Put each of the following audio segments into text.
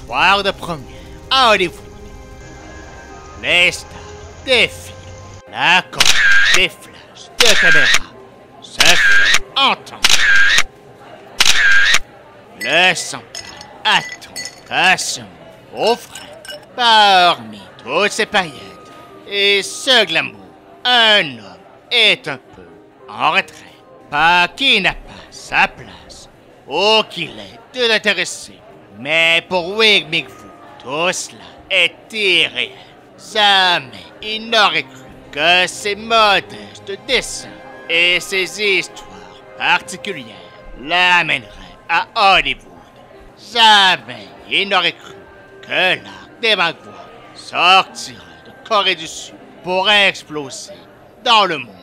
soir de première à Hollywood. Les stars défilent, la corde des flashs de caméra se fait entendre. Le champagne attend à son beau frère parmi toutes ces paillettes et ce glamour. Un homme est un peu en retrait, pas qu'il n'a pas sa place ou qu'il est de l'intéressé. Mais pour Wigmig, tout cela est irréel. Jamais il n'aurait cru que ces modestes dessins et ces histoires particulières l'amèneraient à Hollywood. Jamais il n'aurait cru que l'art des Magua sortirait de Corée du Sud pour exploser dans le monde.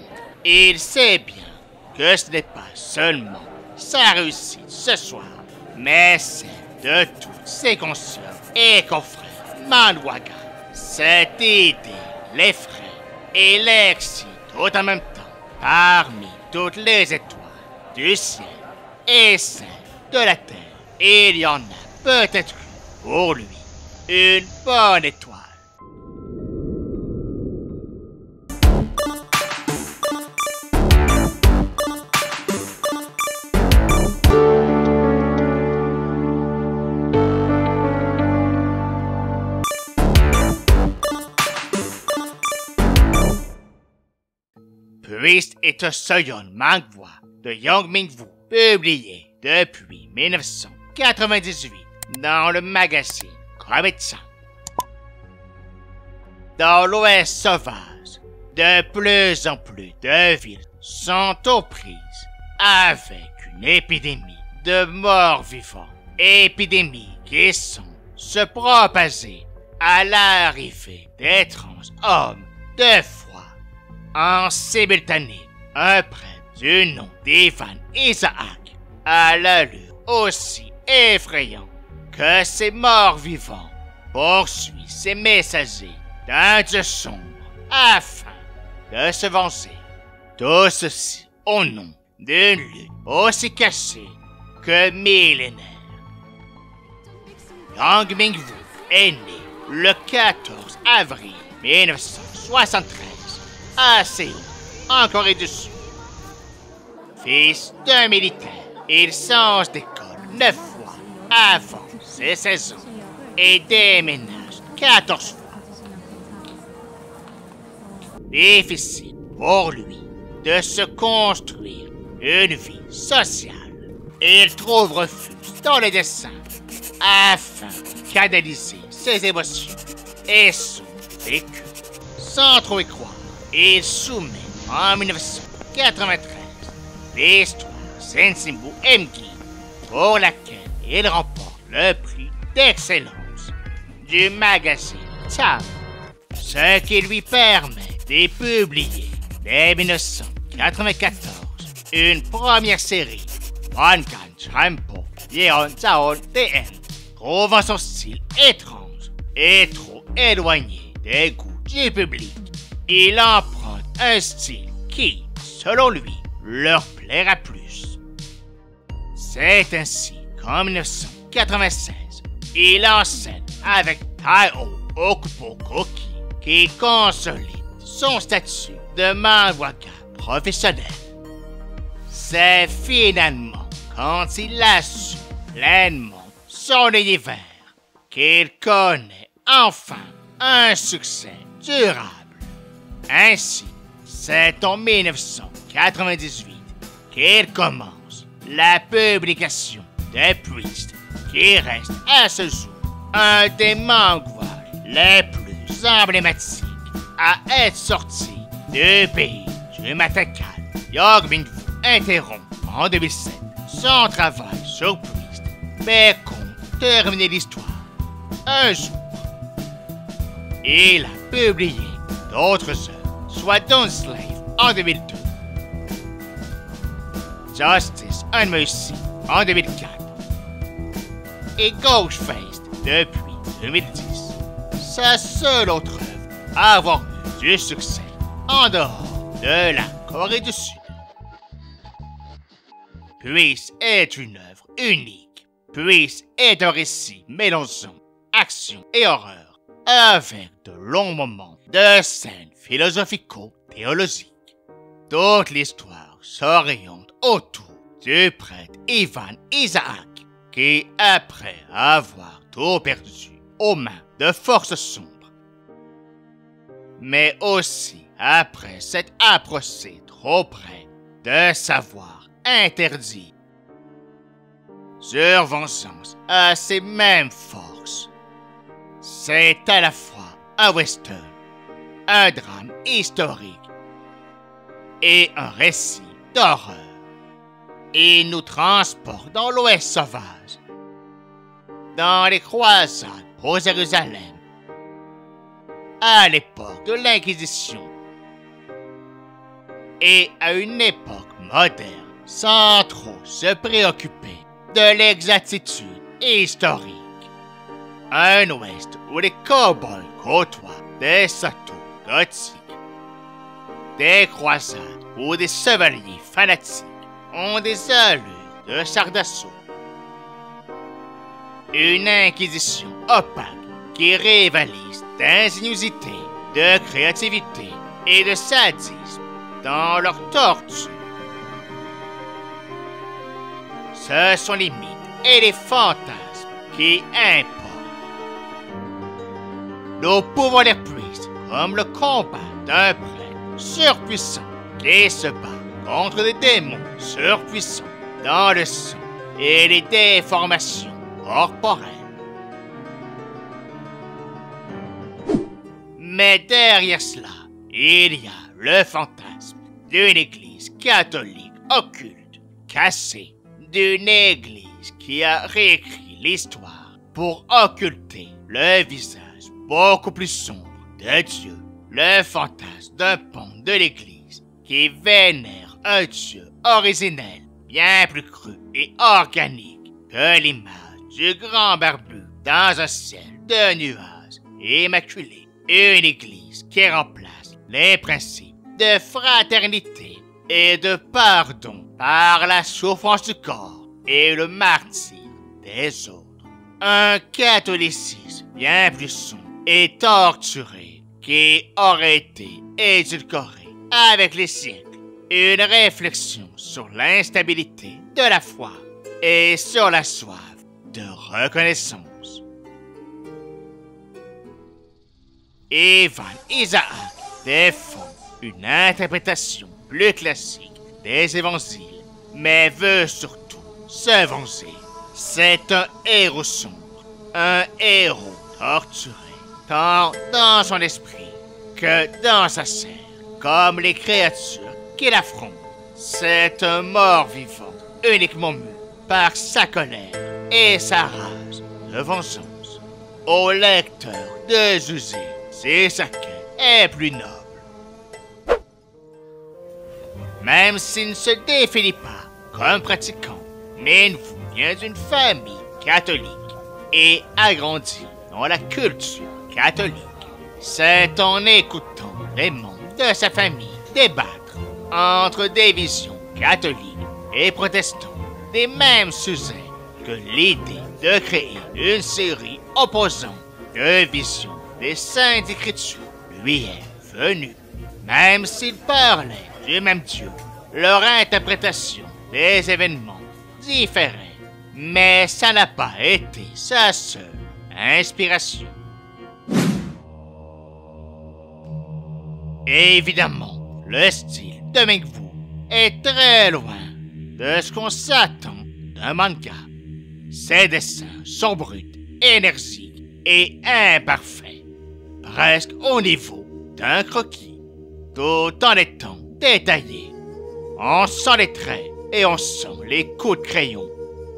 Il sait bien que ce n'est pas seulement sa réussite ce soir, mais celle de toutes ses consoeurs et confrères manhwaga. Cette idée l'effraie et l'excite tout en même temps. Parmi toutes les étoiles du ciel et celles de la terre, il y en a peut-être une pour lui, une bonne étoile. Priest est un Soyeon manhwa de Young Ming-woo, publié depuis 1998 dans le magazine Koremitsan. Dans l'Ouest sauvage, de plus en plus de villes sont aux prises avec une épidémie de morts vivants. Épidémie qui semble se propager à l'arrivée d'étranges hommes de foi. En simultané, un prêtre du nom d'Ivan Isaac a l'allure aussi effrayante que ses morts vivants poursuit ses messagers d'un dieu sombre afin de se venger. Tout ceci au nom d'une lutte aussi cachée que millénaire. Yang Ming-woo est né le 14 avril 1973 à Séoul, en Corée du Sud. Fils d'un militaire, il change d'école 9 fois avant ses 16 ans et déménage 14 fois. Difficile pour lui de se construire une vie sociale. Il trouve refuge dans les dessins afin de canaliser ses émotions et son vécu. Sans trop y croire, il soumet en 1993 l'histoire Sensimbu Emgi, pour laquelle il remporte le prix d'excellence du magazine Time, ce qui lui permet de publier dès 1994 une première série, Wangan Champo Yeon Jaon DN, trouvant son style étrange et trop éloigné des goûts du public. Il emprunte un style qui, selon lui, leur plaira plus. C'est ainsi qu'en 1996, il enseigne avec Taiho Okupokoki, qui consolide son statut de manhwaka professionnel. C'est finalement quand il assume pleinement son univers qu'il connaît enfin un succès durable. Ainsi, c'est en 1998 qu'il commence la publication de Priest, qui reste à ce jour un des manhwas les plus emblématiques à être sorti du pays du Matakal. Young Ming-woo interrompt en 2007 son travail sur Priest, mais compte terminer l'histoire un jour. Il a publié d'autres œuvres, soit Don't Slave en 2002, Justice and Mercy en 2004 et Ghostface depuis 2010. Sa seule autre œuvre à avoir eu du succès en dehors de la Corée du Sud. Priest est une œuvre unique. Priest est un récit mélangeant action et horreur, avec de longs moments de scènes philosophico-théologiques. Toute l'histoire s'oriente autour du prêtre Ivan Isaac, qui, après avoir tout perdu aux mains de forces sombres, mais aussi après s'être approché trop près de savoir interdit, sur vengeance à ses mêmes forces. C'est à la fois un western, un drame historique et un récit d'horreur. Il nous transporte dans l'Ouest sauvage, dans les croisades pour Jérusalem, à l'époque de l'Inquisition et à une époque moderne, sans trop se préoccuper de l'exactitude historique. Un Ouest où les cow-boys côtoient des châteaux gothiques, des croisades où des chevaliers fanatiques ont des allures de chars d'assaut, une inquisition opaque qui rivalise d'ingéniosité, de créativité et de sadisme dans leur torture. Ce sont les mythes et les fantasmes qui importent. Nous pouvons les prises comme le combat d'un prêtre surpuissant qui se bat contre des démons surpuissants dans le sang et les déformations corporelles. Mais derrière cela, il y a le fantasme d'une église catholique occulte, cassée, d'une église qui a réécrit l'histoire pour occulter le visage beaucoup plus sombre de Dieu, le fantasme d'un pan de l'église qui vénère un Dieu originel, bien plus cru et organique que l'image du grand barbu dans un ciel de nuages immaculés. Une église qui remplace les principes de fraternité et de pardon par la souffrance du corps et le martyre des autres. Un catholicisme bien plus sombre et torturé qui aurait été édulcoré avec les siècles. Une réflexion sur l'instabilité de la foi et sur la soif de reconnaissance. Ivan Isaac défend une interprétation plus classique des évangiles, mais veut surtout se venger. C'est un héros sombre, un héros torturé, tant dans son esprit que dans sa chair, comme les créatures qu'il affronte. C'est un mort-vivant uniquement mu par sa colère et sa rage de vengeance. Au lecteur de juger si sa quête est plus noble. Même s'il ne se définit pas comme pratiquant, Minwu vient d'une famille catholique et a grandi dans la culture catholique. C'est en écoutant les membres de sa famille débattre entre des visions catholiques et protestantes des mêmes sujets que l'idée de créer une série opposant de visions des Saintes Écritures lui est venue. Même s'ils parlaient du même Dieu, leur interprétation des événements différait, mais ça n'a pas été sa seule inspiration. Évidemment, le style de Minwu est très loin de ce qu'on s'attend d'un manga. Ses dessins sont bruts, énergiques et imparfaits, presque au niveau d'un croquis, tout en étant détaillés. On sent les traits et on sent les coups de crayon.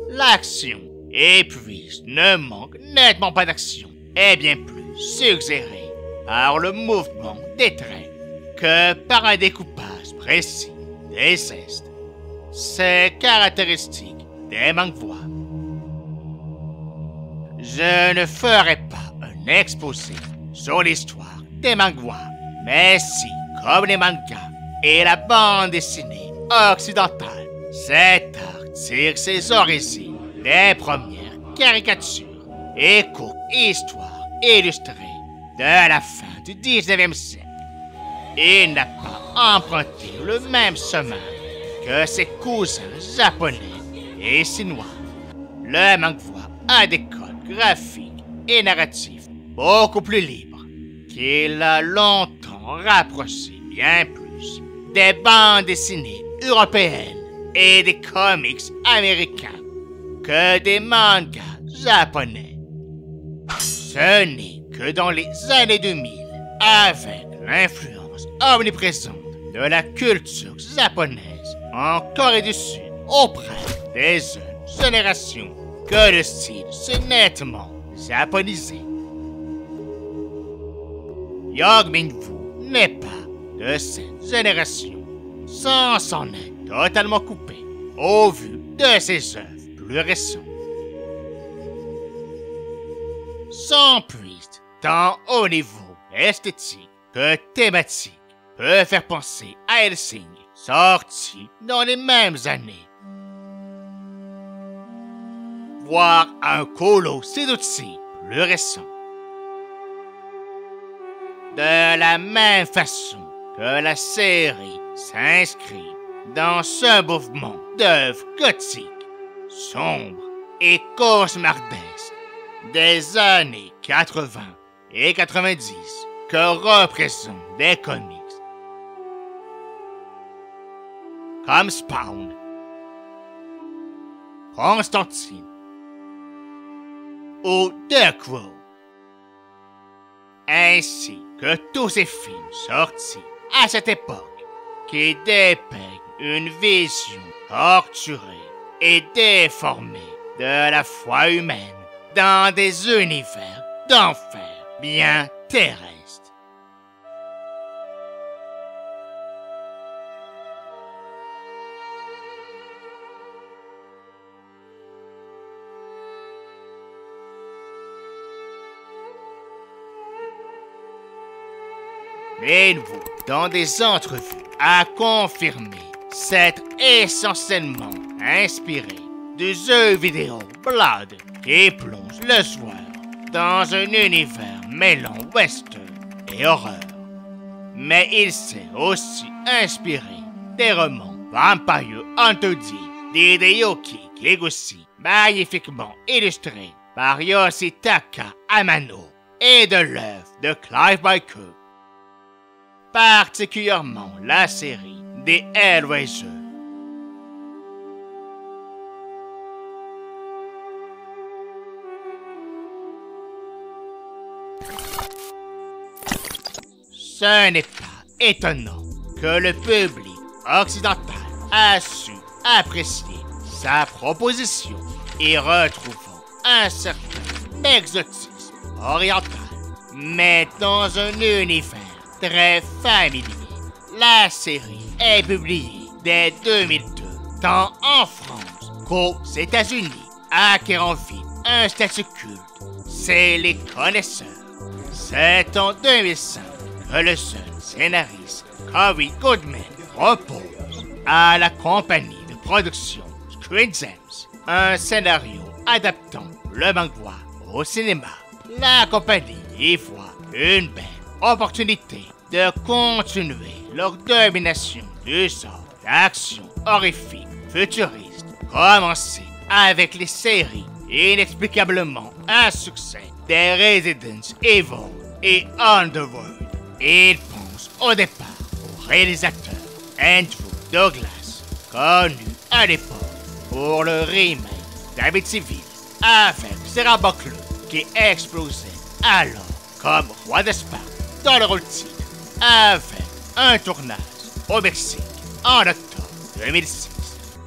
L'action, et puis ne manque nettement pas d'action, est bien plus suggérée par le mouvement des traits que par un découpage précis des gestes. C'est caractéristique des manhwas. Je ne ferai pas un exposé sur l'histoire des manhwas, mais si, comme les mangas et la bande dessinée occidentale, cet art tire ses origines des premières caricatures et courte histoire illustrée de la fin du 19e siècle. Il n'a pas emprunté le même chemin que ses cousins japonais et chinois. Le manga a des codes graphiques et narratifs beaucoup plus libres qu'il a longtemps rapproché bien plus des bandes dessinées européennes et des comics américains que des mangas japonais. Ce n'est que dans les années 2000, avec l'influence omniprésente de la culture japonaise en Corée du Sud auprès des jeunes générations, que le style s'est nettement japonisé. Yang Ming-wu n'est pas de cette génération, sans s'en être totalement coupé au vu de ses œuvres plus récentes. Son twist, tant au niveau esthétique que thématique, peut faire penser à Hellsing, sorti dans les mêmes années. Voire un Colo Sedutsi plus récent. De la même façon que la série s'inscrit dans ce mouvement d'œuvres gothiques, sombres et cauchemardesques des années 80 et 90 que représentent des comics comme Spawn, Constantine ou The Crow, ainsi que tous ces films sortis à cette époque qui dépeignent une vision torturée et déformée de la foi humaine dans des univers d'enfer bien terrestres. Ming-wu, dans des entrevues, a confirmé s'être essentiellement inspiré du jeu vidéo Blood qui plonge le joueur dans un univers mêlant western et horreur. Mais il s'est aussi inspiré des romans Vampire Hunter D d'Hideyoki Kiguchi, magnifiquement illustrés par Yoshitaka Amano, et de l'œuvre de Clive Barker, particulièrement la série des Hellraiser. Ce n'est pas étonnant que le public occidental a su apprécier sa proposition et retrouvant un certain exotisme oriental, mais dans un univers très familier. La série est publiée dès 2002, tant en France qu'aux États-Unis, acquérant vite un statut culte chez les connaisseurs. C'est en 2005 que le jeune scénariste Corey Goodman propose à la compagnie de production Screen Gems un scénario adaptant le manga au cinéma. La compagnie y voit une belle opportunité de continuer leur domination du genre d'action horrifique futuriste, commencé avec les séries inexplicablement un succès des Resident Evil et Underworld. Il pense au départ au réalisateur Andrew Douglas, connu à l'époque pour le remake d'Amityville avec Sarah Buckley qui explosait alors comme roi d'Espagne dans le rôle titre, avec un tournage au Mexique en octobre 2006.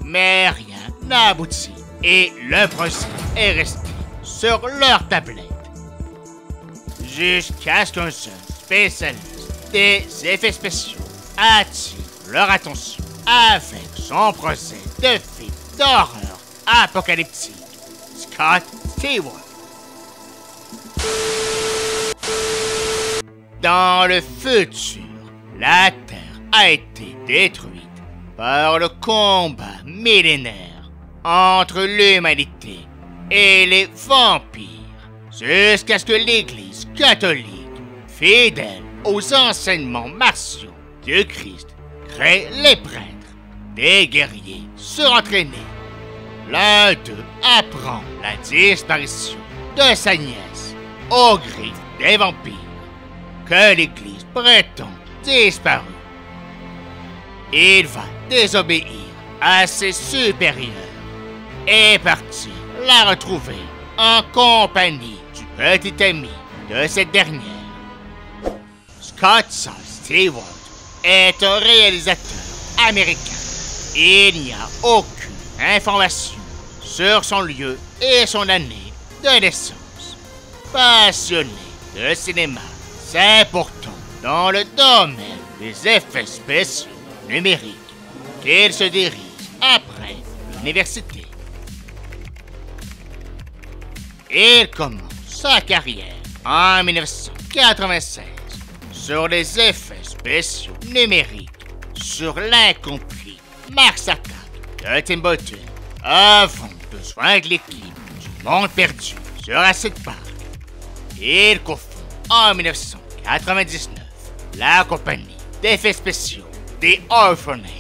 Mais rien n'a abouti et le projet est resté sur leur tablette. Jusqu'à ce qu'un jeune spécialiste des effets spéciaux attire leur attention avec son projet de film d'horreur apocalyptique, Scott Stewart. Dans le futur, la Terre a été détruite par le combat millénaire entre l'humanité et les vampires. jusqu'à ce que l'Église catholique, fidèle aux enseignements martiaux de Christ, crée les prêtres, des guerriers surentraînés. L'un d'eux apprend la disparition de sa nièce au gré des vampires, que l'Église prétend disparue. Il va désobéir à ses supérieurs et partir la retrouver en compagnie du petit ami de cette dernière. Scott Stewart est un réalisateur américain. Il n'y a aucune information sur son lieu et son année de naissance. Passionné de cinéma, c'est pourtant dans le domaine des effets spéciaux numériques qu'il se dirige après l'université. Il commence sa carrière en 1996 sur les effets spéciaux numériques sur l'incompris Mars Attack de Tim Burton avant de joindre l'équipe du Monde Perdu sur Jurassic Park. Il cofonde en 1999 la compagnie d'effets spéciaux des Orphanages.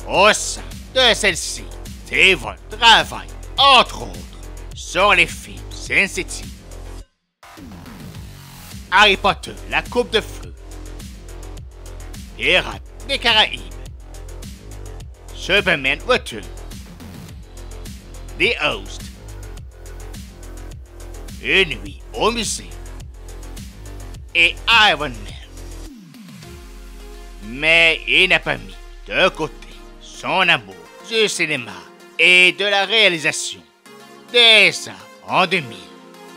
Au sein de celle-ci, Stewart travaille entre autres sur les films Sin City, Harry Potter, la Coupe de Feu, Pirates des Caraïbes, Superman Return, The Host, Une nuit au musée et Iron Man. Mais il n'a pas mis de côté son amour du cinéma et de la réalisation. Dès ça, en 2000,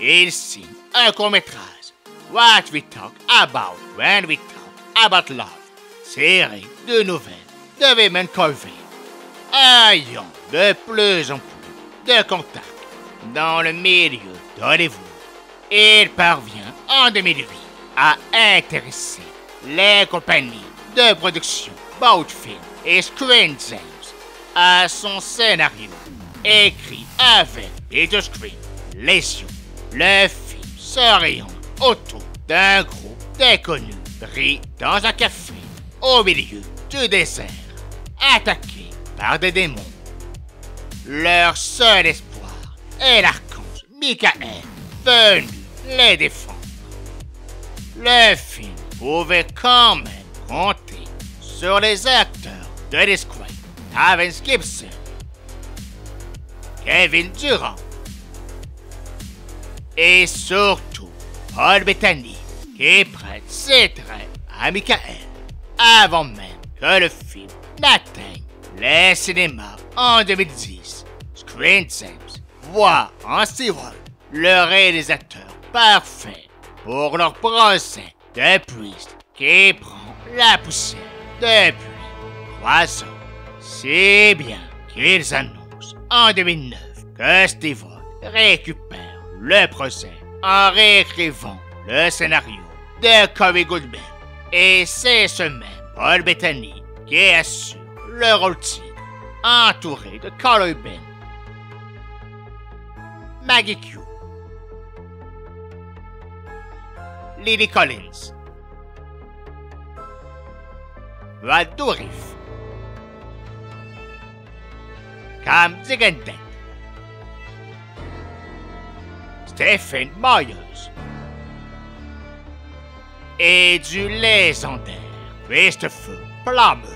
il signe un court-métrage, What We Talk About When We Talk About Love, série de nouvelles de Wyman Colville. Ayant de plus en plus de contacts dans le milieu d'Hollywood, il parvient en 2008 à intéresser les compagnies de production Boatfilm et Screen Gems à son scénario, écrit avec Peter Screen. Lésion. Le film s'oriente autour d'un groupe d'inconnus pris dans un café au milieu du désert, attaqués par des démons. Leur seul espoir est l'archange Michael, venu les défendre. Le film pouvait quand même compter sur les acteurs de Discreet, Terence Gibson, Kevin Durant et surtout Paul Bettany, qui prête ses traits à Michael avant même que le film n'atteigne les cinémas en 2010. Screen Gems voit en Stewart le réalisateur parfait pour leur procès de Priest qui prend la poussière depuis 3 ans. C'est bien qu'ils annoncent en 2009 que Stewart récupère le procès en réécrivant le scénario de Corey Goodman. Et c'est ce même Paul Bettany qui assure le rôle titre, entouré de Carl Urban, Maggie Q, Lily Collins, Brad Dourif, Cam Zigendet, Stephen Myers et du légendaire Christopher Plummer.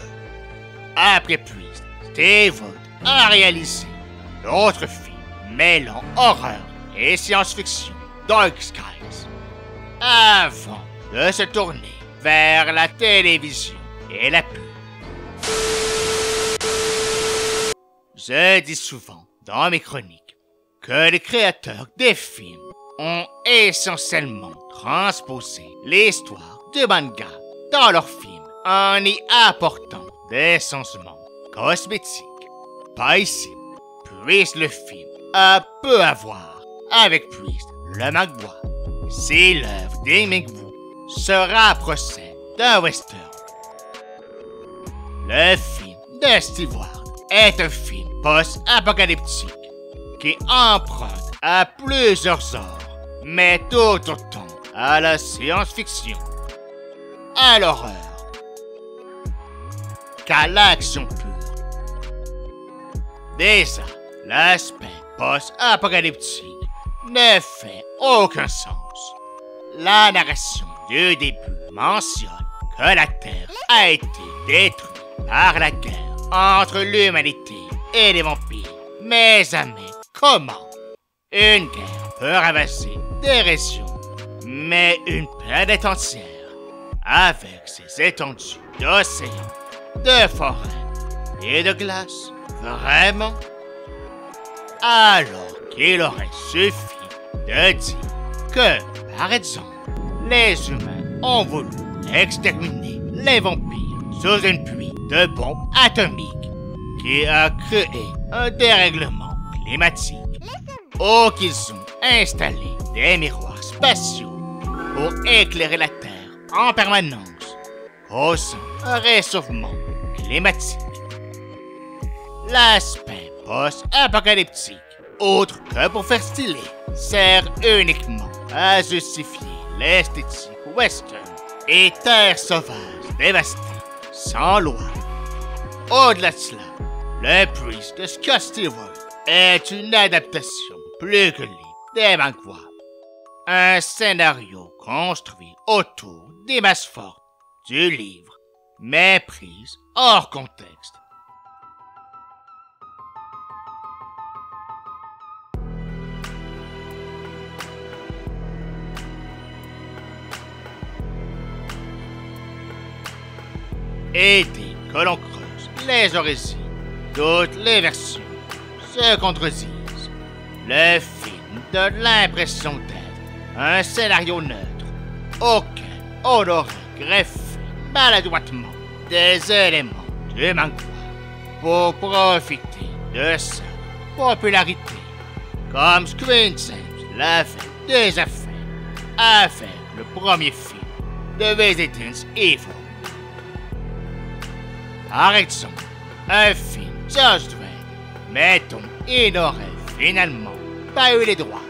Après Priest, Stewart a réalisé d'autres films mêlant horreur et science-fiction, Dark Skies, avant de se tourner vers la télévision et la pub. Je dis souvent dans mes chroniques que les créateurs des films ont essentiellement transposé l'histoire du manga dans leurs films en y apportant des changements cosmétiques. Pas ici. Priest le film a peu à voir avec Priest le manga. Si l'œuvre d'Hemingway se rapprochait d'un western. Le film de Stewart est un film post-apocalyptique qui emprunte à plusieurs genres mais tout autant à la science-fiction, à l'horreur, qu'à l'action pure. Déjà, l'aspect post-apocalyptique ne fait aucun sens. La narration du début mentionne que la Terre a été détruite par la guerre entre l'humanité et les vampires. Mais jamais comment une guerre peut ravasser des régions, mais une planète entière, avec ses étendues d'océans, de forêts et de glace, vraiment? Alors qu'il aurait suffi de dire que, par exemple, les humains ont voulu exterminer les vampires sous une pluie de bombes atomiques qui a créé un dérèglement climatique, ou qu'ils ont installé des miroirs spatiaux pour éclairer la Terre en permanence, causant un réchauffement climatique. L'aspect post-apocalyptique, autre que pour faire stylé, sert uniquement à justifier l'esthétique western et terre sauvage dévastée, sans loi. Au-delà de cela, le Priest de Scott Stewart est une adaptation plus que libre des mangas. Un scénario construit autour des masses fortes du livre, mais prise hors contexte. Et dès que l'on creuse les origines, toutes les versions se contredisent. Le film donne l'impression d'être un scénario neutre, auquel on aurait greffé maladroitement des éléments du manga pour profiter de sa popularité, comme Screen Gems l'avait déjà fait avec le premier film de Resident Evil. Par exemple, un film Judge Dredd, mettons, il n'aurait finalement pas eu les droits.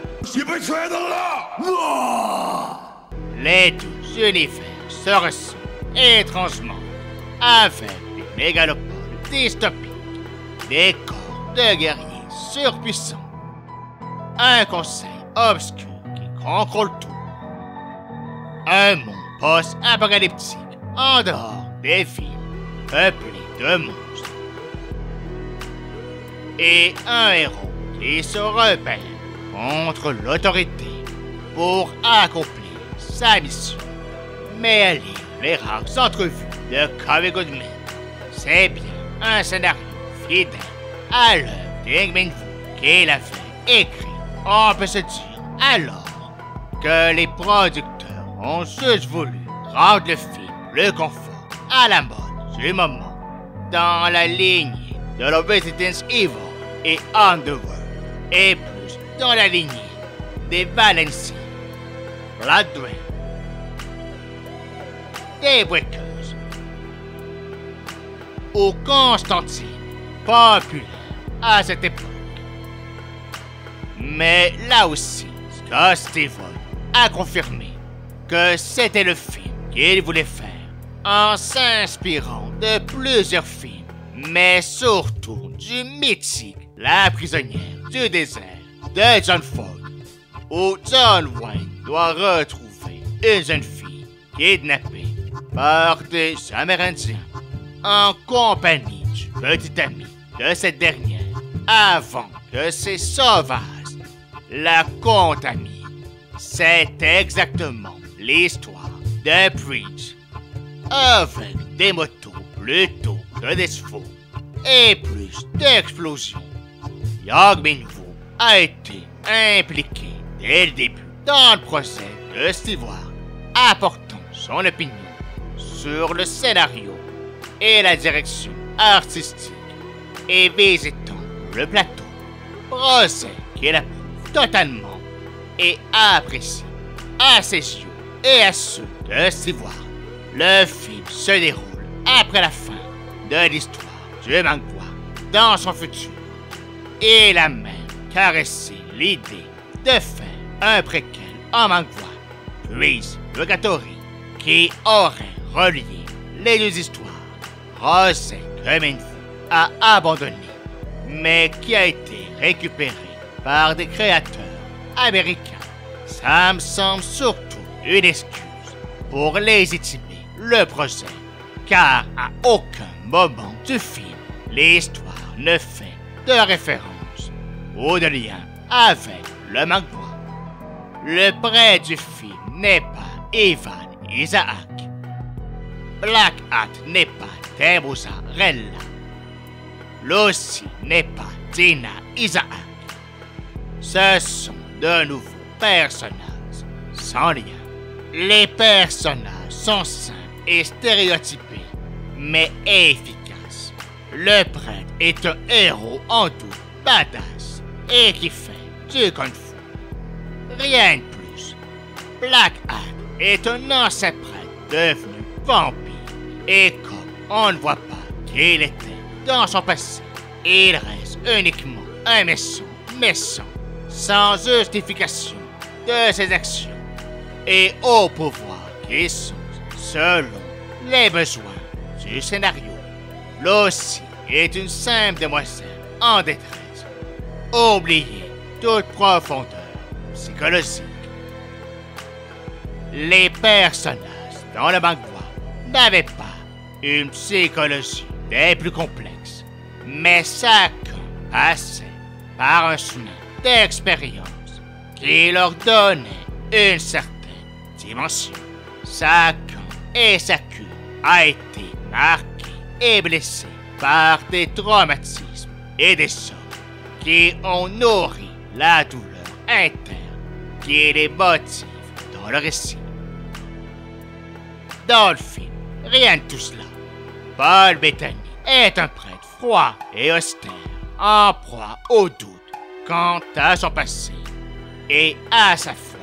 Les deux univers se ressemblent étrangement avec des mégalopoles dystopiques, des corps de guerriers surpuissants, un conseil obscur qui contrôle tout, un monde post-apocalyptique en dehors des villes peuplé de monstres, et un héros qui se rebelle contre l'autorité pour accomplir sa mission. Mais à lire les rares entrevues de Corey Goodman, c'est bien un scénario fidèle à l'œuvre d'Ingmar qu'il avait écrit. On peut se dire alors que les producteurs ont juste voulu rendre le film le confort à la mode du moment, dans la lignée de la Resident Evil et Underworld, et plus dans la lignée des Valencia, Blood Drain, des Breakers, ou Constantine, populaire à cette époque. Mais là aussi, Scott Stewart a confirmé que c'était le film qu'il voulait faire, en s'inspirant de plusieurs films, mais surtout du mythique La prisonnière du désert de John Ford, où John Wayne doit retrouver une jeune fille kidnappée par des Amérindiens en compagnie du petit ami de cette dernière, avant que ces sauvages la contaminent. C'est exactement l'histoire de Preach, avec des motos plutôt que des chevaux et plus d'explosions. Young Min-woo a été impliqué dès le début dans le procès de Stewart, apportant son opinion sur le scénario et la direction artistique et visitant le plateau, procès qu'il approuve totalement et apprécie à ses yeux et à ceux de Stewart. Le film se déroule après la fin de l'histoire du manga dans son futur. Il a même caressé l'idée de faire un préquel en mangue, puis Purgatory, qui aurait relié les deux histoires. Procès que Minfu a abandonné, mais qui a été récupéré par des créateurs américains. Ça me semble surtout une excuse pour légitimer le procès, car à aucun moment du film, l'histoire ne fait de référence ou de lien avec le manga. Le prêtre du film n'est pas Ivan Isaac. Black Hat n'est pas Temusa Rella. Lucy n'est pas Tina Isaac. Ce sont de nouveaux personnages sans lien. Les personnages sont simples et stéréotypés, mais efficaces. Le prêtre est un héros en tout, badass, et qui fait du kung-fu. Rien de plus. Black Hat est un ancien prêtre devenu vampire, et comme on ne voit pas qu'il était dans son passé, il reste uniquement un méchant, sans justification de ses actions, et au pouvoir qui sont selon les besoins du scénario. Lucy est une simple demoiselle en détresse, oubliée toute profondeur psychologique. Les personnages dans le manga n'avaient pas une psychologie des plus complexes, mais chacun passait par un chemin d'expérience qui leur donnait une certaine dimension. Chacun et chacune a été marqué et blessé par des traumatismes et des chocs qui ont nourri la douleur interne qui les motive dans le récit. Dans le film, rien de tout cela. Paul Bettany est un prêtre froid et austère, en proie au doute quant à son passé et à sa foi,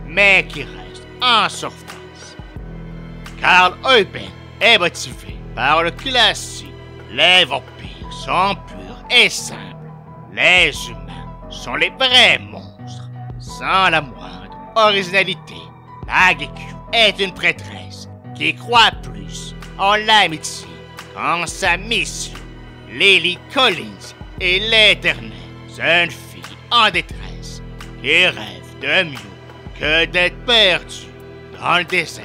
mais qui reste en souffrance. Karl Euben est motivé par le classique. Les vampires sont purs et simples. Les humains sont les vrais monstres, sans la moindre originalité. Maggie Q est une prêtresse qui croit plus en l'amitié qu'en sa mission. Lily Collins est l'éternelle jeune fille en détresse qui rêve de mieux que d'être perdue dans le désert.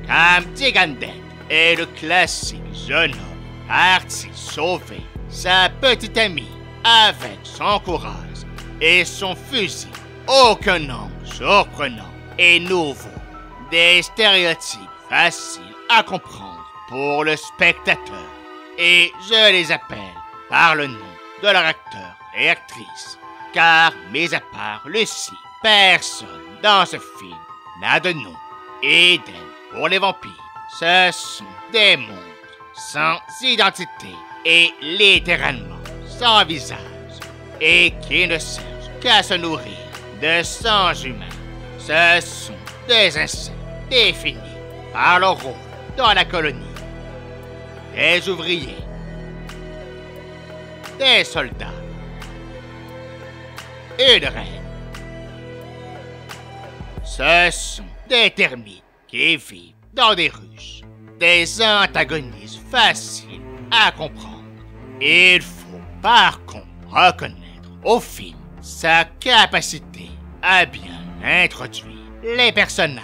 Cam Diganden est le classique jeune homme parti sauver sa petite amie avec son courage et son fusil. Aucun nom surprenant et nouveau. Des stéréotypes faciles à comprendre pour le spectateur. Et je les appelle par le nom de leur acteur et actrice. Car, mis à part Lucy, personne dans ce film n'a de nom. Idem pour les vampires. Ce sont des monstres sans identité et littéralement sans visage. Et qui ne cherchent qu'à se nourrir de sang humain. Ce sont des insectes définis par leur rôle dans la colonie. Des ouvriers, des soldats, une reine. Ce sont des termites qui vivent dans des ruches, des antagonistes faciles à comprendre. Il faut par contre reconnaître au film sa capacité à bien introduire les personnages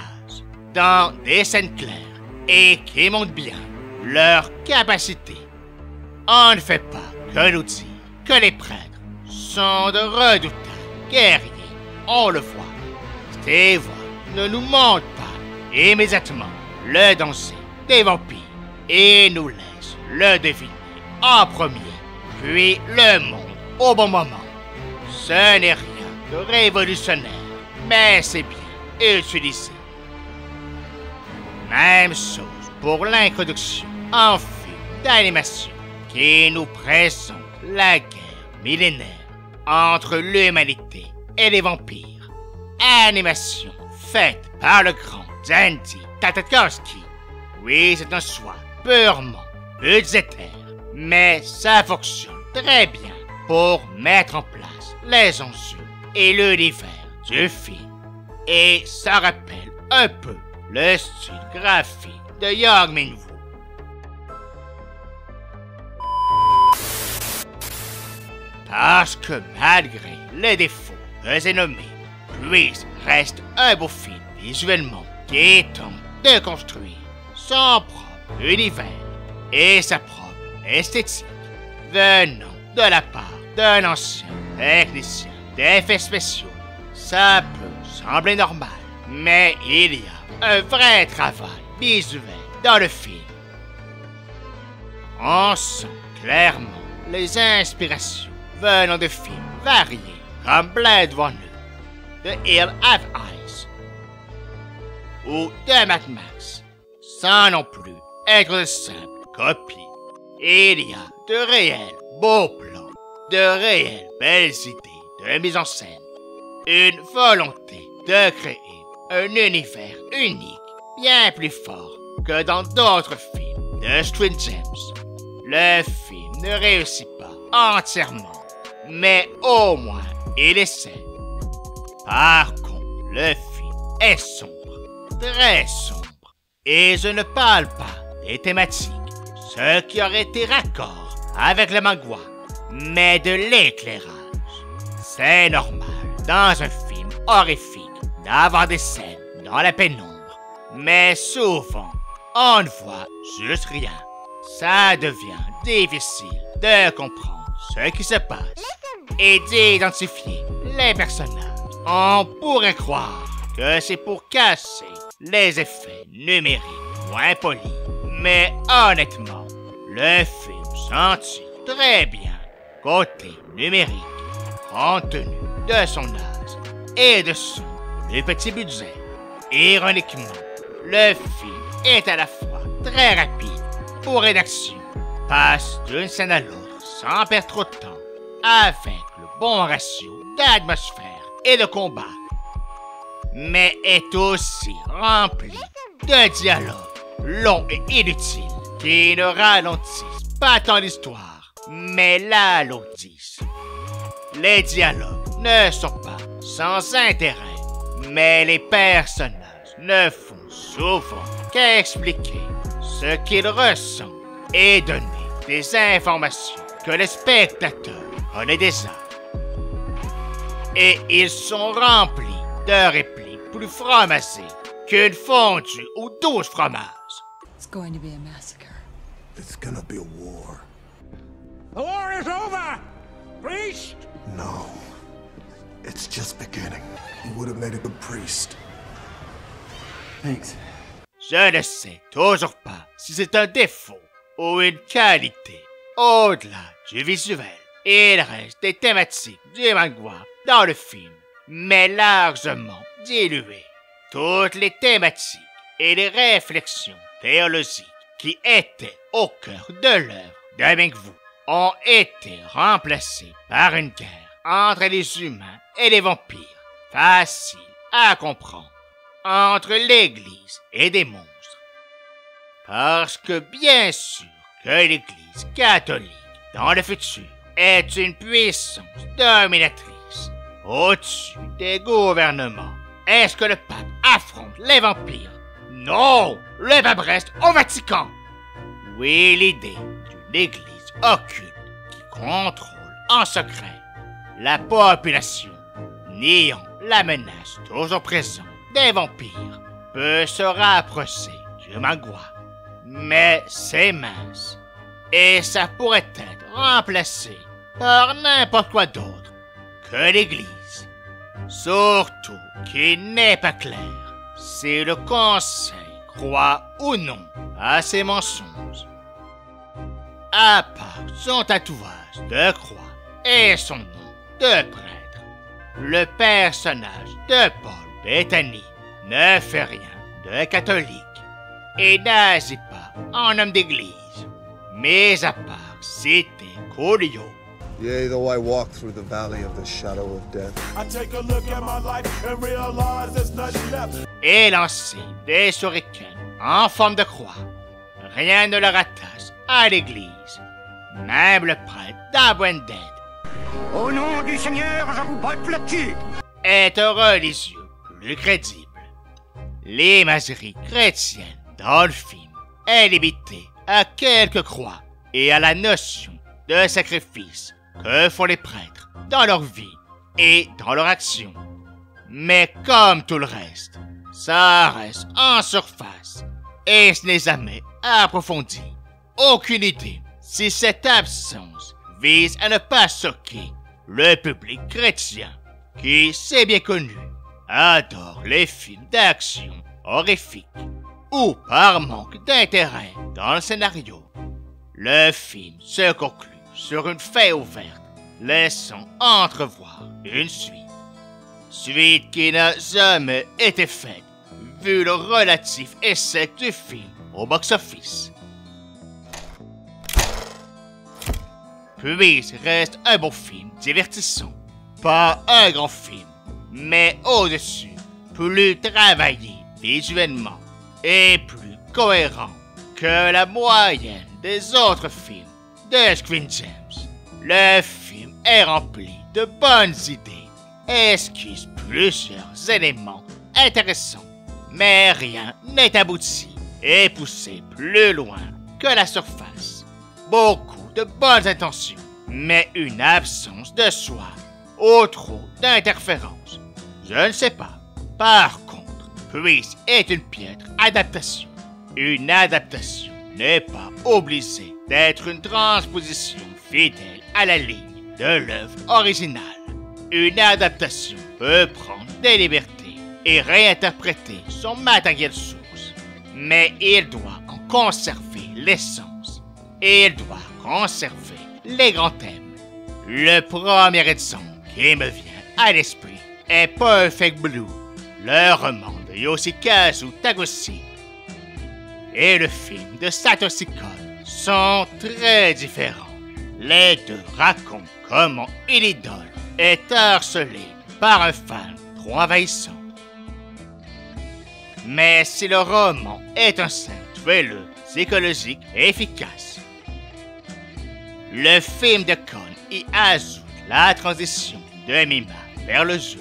dans des scènes claires et qui montrent bien leur capacité. On ne fait pas que nous dire que les prêtres sont de redoutables guerriers. On le voit. Steve ne nous montre pas immédiatement le danger des vampires et nous laisse le deviner en premier, puis le montre au bon moment. Ce n'est rien de révolutionnaire, mais c'est bien utilisé. Même chose pour l'introduction en film d'animation qui nous présente la guerre millénaire entre l'humanité et les vampires. Animation faite par le grand Andy Tartakovsky. Oui, c'est un choix purement budgétaire, mais ça fonctionne très bien pour mettre en place les enjeux et l'univers du film. et ça rappelle un peu le style graphique de Young Minwoo. Parce que malgré les défauts que j'ai nommés, Grease reste un beau film visuellement qui tente de construire son propre univers et sa propre esthétique, venant de la part d'un ancien technicien d'effets spéciaux. Ça peut sembler normal, mais il y a un vrai travail visuel dans le film. On sent clairement les inspirations venant de films variés comme Blade Runner, The Hill of Ice ou de Mad Max, sans non plus être de simples copies. Il y a de réels beaux plans, de réelles belles idées de mise en scène, une volonté de créer un univers unique, bien plus fort que dans d'autres films de Screen Gems. Le film ne réussit pas entièrement, mais au moins il essaie. Par contre, le film est sombre, très sombre, et je ne parle pas des thématiques, ce qui aurait été raccord avec le manga, mais de l'éclairage. C'est normal dans un film horrifique d'avoir des scènes dans la pénombre, mais souvent on ne voit juste rien. Ça devient difficile de comprendre ce qui se passe et d'identifier les personnages. On pourrait croire que c'est pour casser les effets numériques moins polis, mais honnêtement, le film s'en tire très bien côté numérique, compte tenu de son âge et de son plus petit budget. Ironiquement, le film est à la fois très rapide pour rédaction, passe d'une scène à l'autre sans perdre trop de temps, avec le bon ratio d'atmosphère et de combat, mais est aussi rempli de dialogues longs et inutiles qui ne ralentissent pas tant l'histoire, mais l'alourdissent. Les dialogues ne sont pas sans intérêt, mais les personnages ne font souvent qu'expliquer ce qu'ils ressentent et donner des informations que le spectateur connaît déjà. Et ils sont remplis de répliques plus fromagées qu'une fondue ou 12 fromages. It's going to be a massacre. It's gonna be a war. The war is over! Priest! No. It's just beginning. You would have made a good priest. Thanks. Je ne sais toujours pas si c'est un défaut ou une qualité. Au-delà du visuel, il reste des thématiques du manga dans le film, mais largement diluées. Toutes les thématiques et les réflexions théologiques qui étaient au cœur de l'œuvre de Minwoo ont été remplacées par une guerre entre les humains et les vampires, facile à comprendre, entre l'Église et des monstres. Parce que bien sûr que l'Église catholique dans le futur est une puissance dominatrice au-dessus des gouvernements. Est-ce que le pape affronte les vampires? Non! Le pape reste au Vatican! Oui, l'idée d'une église occulte qui contrôle en secret la population, niant la menace toujours présente des vampires, peut se rapprocher du manga. Mais c'est mince, et ça pourrait être remplacé par n'importe quoi d'autre que l'Église. Surtout qu'il n'est pas clair si le Conseil croit ou non à ces mensonges. À part son tatouage de croix et son nom de prêtre, le personnage de Paul Bettany ne fait rien de catholique et n'agit pas en homme d'église, mais à part citer Coolio. Yea, though I walk through the valley of the shadow of death. I take a look at my life and realize there's nothing left. Et lancer des shurikens en forme de croix. Rien ne le rattache à l'église. Même le prêtre d'Abwended Au nom du Seigneur, je vous botte le cul! est un religieux plus crédible. L'imagerie chrétienne dans le film est limitée à quelques croix et à la notion de sacrifice que font les prêtres dans leur vie et dans leur action. Mais comme tout le reste, ça reste en surface et ce n'est jamais approfondi. Aucune idée si cette absence vise à ne pas choquer le public chrétien qui, c'est bien connu, adore les films d'action horrifiques ou par manque d'intérêt dans le scénario. Le film se conclut sur une fin ouverte, laissant entrevoir une suite. Suite qui n'a jamais été faite, vu le relatif échec du film au box-office. Puis reste un bon film divertissant, pas un grand film, mais au-dessus, plus travaillé visuellement et plus cohérent que la moyenne des autres films de Screen Gems. Le film est rempli de bonnes idées et esquisse plusieurs éléments intéressants, mais rien n'est abouti et poussé plus loin que la surface. Beaucoup de bonnes intentions, mais une absence de soi ou trop d'interférences. Je ne sais pas. Par contre, Puis est une piètre adaptation. Une adaptation n'est pas obligée d'être une transposition fidèle à la ligne de l'œuvre originale. Une adaptation peut prendre des libertés et réinterpréter son matériel source, mais il doit en conserver l'essence et il doit conserver les grands thèmes. Le premier exemple qui me vient à l'esprit est Perfect Blue, le roman de Yoshikazu Taguchi et le film de Satoshi Kon sont très différents. Les deux racontent comment une idole est harcelée par un fan trop envahissant. Mais si le roman est un simple thriller psychologique et efficace, le film de Kon y ajoute la transition de Mima vers le jeu,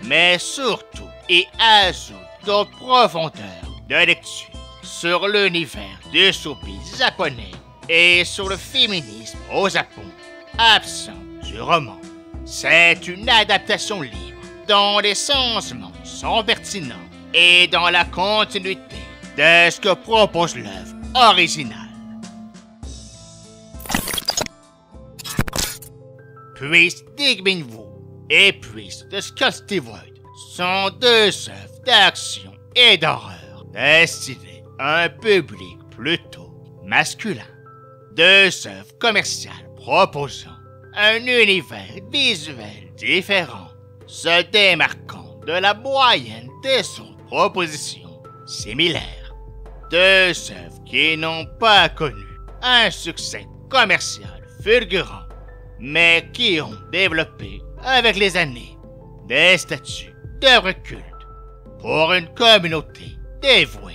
mais surtout y ajoute d'autres profondeurs de lecture sur l'univers du showbiz japonais et sur le féminisme au Japon, absent du roman. C'est une adaptation libre dont les changements sont pertinents et dans la continuité de ce que propose l'œuvre originale. Puis Digimon et puis The Skull Steward sont deux œuvres d'action et d'horreur destinées à un public plutôt masculin. Deux œuvres commerciales proposant un univers visuel différent, se démarquant de la moyenne des autres propositions similaires. Deux œuvres qui n'ont pas connu un succès commercial fulgurant, mais qui ont développé avec les années des statuts d'œuvres cultes pour une communauté dévouée.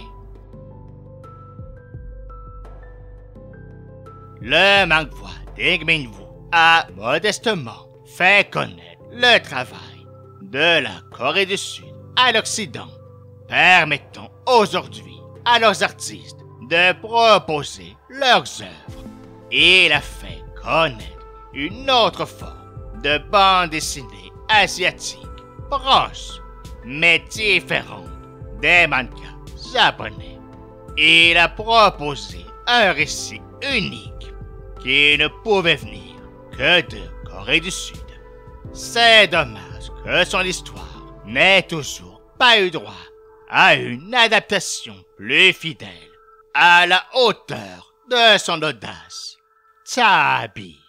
Le manga Digimon a modestement fait connaître le travail de la Corée du Sud à l'Occident, permettant aujourd'hui à leurs artistes de proposer leurs œuvres. Il a fait connaître une autre forme de bande dessinée asiatique proche, mais différente des mangas japonais. Il a proposé un récit unique qui ne pouvait venir que de Corée du Sud. C'est dommage que son histoire n'ait toujours pas eu droit à une adaptation plus fidèle, à la hauteur de son audace. Tabi.